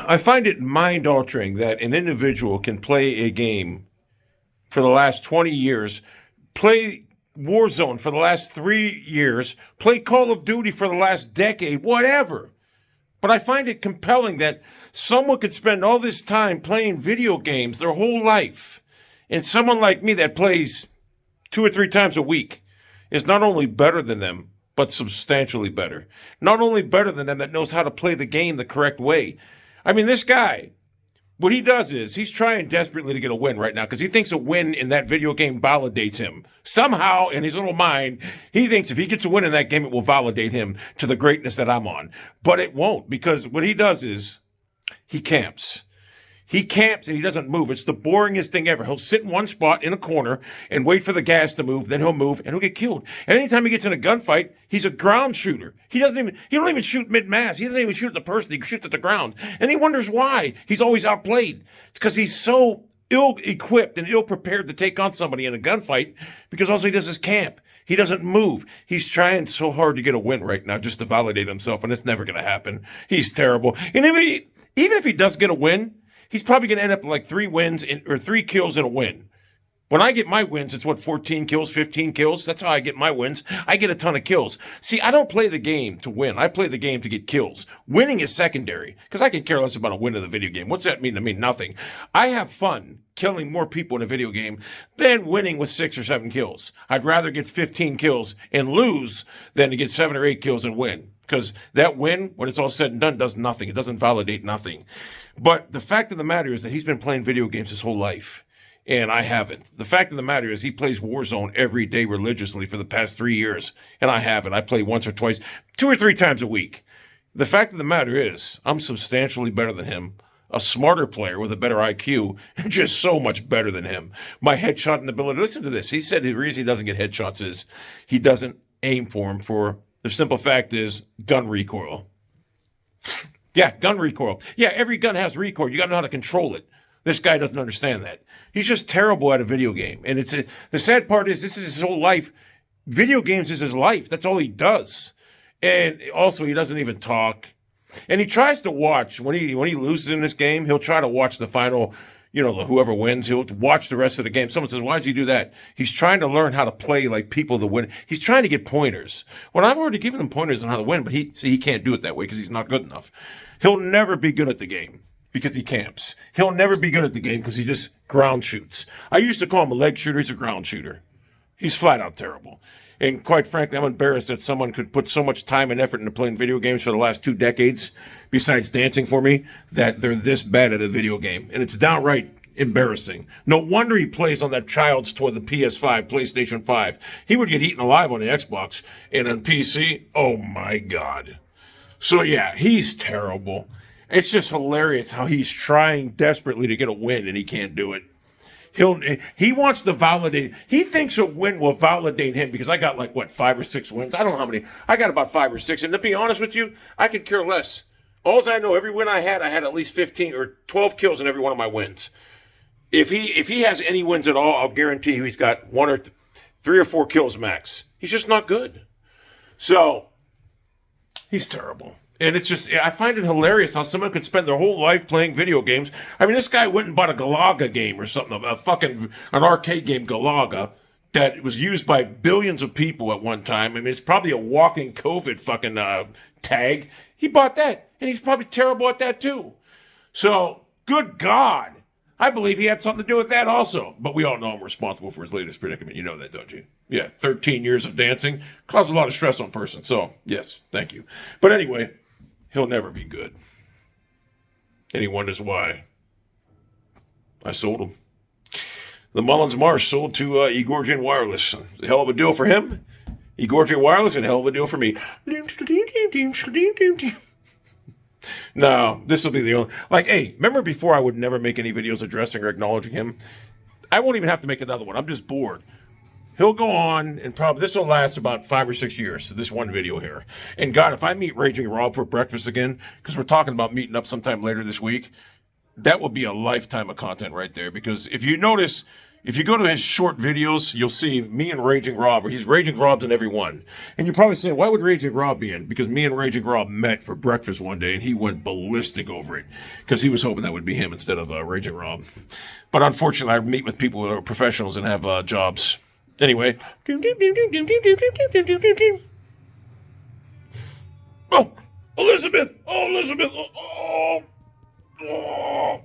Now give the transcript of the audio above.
I find it mind-altering that an individual can play a game for the last 20 years, play Warzone for the last 3 years, play Call of Duty for the last decade, whatever. But I find it compelling that someone could spend all this time playing video games their whole life, and someone like me that plays 2 or 3 times a week is not only better than them, but substantially better. Not only better than them, that knows how to play the game the correct way. I mean, this guy, what he does is he's trying desperately to get a win right now because he thinks a win in that video game validates him. Somehow, in his little mind, he thinks if he gets a win in that game, it will validate him to the greatness that I'm on. But it won't, because what he does is he camps. He camps and he doesn't move. It's the boringest thing ever. He'll sit in one spot in a corner and wait for the gas to move. Then he'll move and he'll get killed. And anytime he gets in a gunfight, he's a ground shooter. He don't even shoot mid-mass. He doesn't even shoot at the person. He shoots at the ground. And he wonders why he's always outplayed. It's because he's so ill-equipped and ill-prepared to take on somebody in a gunfight because all he does is camp. He doesn't move. He's trying so hard to get a win right now just to validate himself, and it's never going to happen. He's terrible. And even if he does get a win, he's probably going to end up like 3 wins or 3 kills in a win. When I get my wins, it's 14 kills, 15 kills. That's how I get my wins. I get a ton of kills. See, I don't play the game to win. I play the game to get kills. Winning is secondary because I can care less about a win in the video game. What's that mean to me? Nothing. I have fun killing more people in a video game than winning with 6 or 7 kills. I'd rather get 15 kills and lose than to get 7 or 8 kills and win. Because that win, when it's all said and done, does nothing. It doesn't validate nothing. But the fact of the matter is that he's been playing video games his whole life, and I haven't. The fact of the matter is he plays Warzone every day religiously for the past 3 years, and I haven't. I play once or twice, 2 or 3 times a week. The fact of the matter is I'm substantially better than him, a smarter player with a better IQ, and just so much better than him. My headshot ability, listen to this. He said the reason he doesn't get headshots is he doesn't aim for them for... The simple fact is gun recoil. Yeah, gun recoil. Yeah, every gun has recoil. You got to know how to control it. This guy doesn't understand that. He's just terrible at a video game. And the sad part is this is his whole life. Video games is his life. That's all he does. And also, he doesn't even talk. And he tries to watch. When he loses in this game, he'll try to watch the final... whoever wins, he'll watch the rest of the game. Someone says, why does he do that? He's trying to learn how to play like people to win. He's trying to get pointers. Well, I've already given him pointers on how to win, but he can't do it that way because he's not good enough. He'll never be good at the game because he camps. He'll never be good at the game because he just ground shoots. I used to call him a leg shooter. He's a ground shooter. He's flat out terrible. And quite frankly, I'm embarrassed that someone could put so much time and effort into playing video games for the last 2 decades, besides dancing for me, that they're this bad at a video game. And it's downright embarrassing. No wonder he plays on that child's toy, the PS5, PlayStation 5. He would get eaten alive on the Xbox. And on PC, oh my God. So yeah, he's terrible. It's just hilarious how he's trying desperately to get a win and he can't do it. He wants to validate. He thinks a win will validate him because I got 5 or 6 wins. I don't know how many. I got about 5 or 6. And to be honest with you, I could care less. All I know, every win I had at least 15 or 12 kills in every one of my wins. If he has any wins at all, I'll guarantee you he's got 1 or 3 or 4 kills max. He's just not good. So he's terrible. And it's just, I find it hilarious how someone could spend their whole life playing video games. I mean, this guy went and bought a Galaga game or something, an arcade game, Galaga, that was used by billions of people at one time. I mean, it's probably a walking COVID tag. He bought that, and he's probably terrible at that too. So, good God. I believe he had something to do with that also. But we all know I'm responsible for his latest predicament. You know that, don't you? Yeah, 13 years of dancing caused a lot of stress on a person. So, yes, thank you. But anyway... He'll never be good. And he wonders why. I sold him. The Mullins Marsh sold to Egorgian Wireless. It's a hell of a deal for him. Egorgian Wireless, and a hell of a deal for me. No, this will be the only... hey, remember before I would never make any videos addressing or acknowledging him? I won't even have to make another one. I'm just bored. He'll go on, and probably this will last about 5 or 6 years, this one video here. And God, if I meet Raging Rob for breakfast again, because we're talking about meeting up sometime later this week, that will be a lifetime of content right there. Because if you notice, If you go to his short videos, you'll see me and Raging Rob, or he's Raging Rob's in every one. And you're probably saying, why would Raging Rob be in? Because me and Raging Rob met for breakfast one day, and he went ballistic over it because he was hoping that would be him instead of Raging Rob. But unfortunately, I meet with people who are professionals and have jobs. Anyway. Oh, Elizabeth! Oh, Elizabeth! Oh.